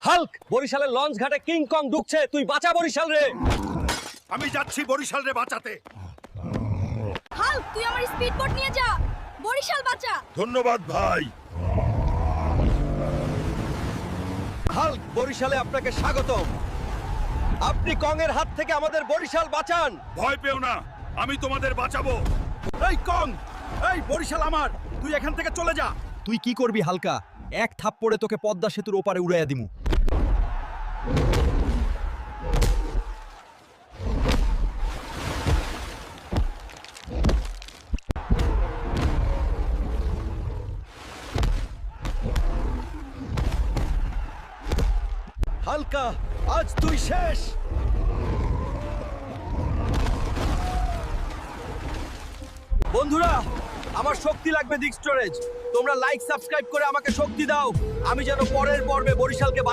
Hulk, বরিশালের launch ঘাটে King Kong ঢুকছে, তুই বাঁচা বরিশাল রে। আমি যাচ্ছি বরিশাল রে বাঁচাতে। হাল্ক, তুই আমার স্পিড বোট নিয়ে যা, বরিশাল বাঁচা। ধন্যবাদ ভাই। হাল্ক, বরিশালে আপনাকে স্বাগতম। আপনি কং এর হাত থেকে আমাদের বরিশাল বাঁচান। ভয় পেও না, আমি তোমাদের বাঁচাবো। এই কং, এই বরিশাল আমার, তুই এখান থেকে চলে যা। তুই কি করবি হালকা? এক থাপ্পড়ে তোকে পদ্মা সেতুর ওপারে উড়াইয়া দিমু। হালকা, আজ তুই শেষ। বন্ধুরা, আমার শক্তি লাগবে দিক স্টোরেজ। তোমরা লাইক সাবস্ক্রাইব করে আমাকে শক্তি দাও, আমি যেন পরের পর্বে বরিশালকে বাঁচাতে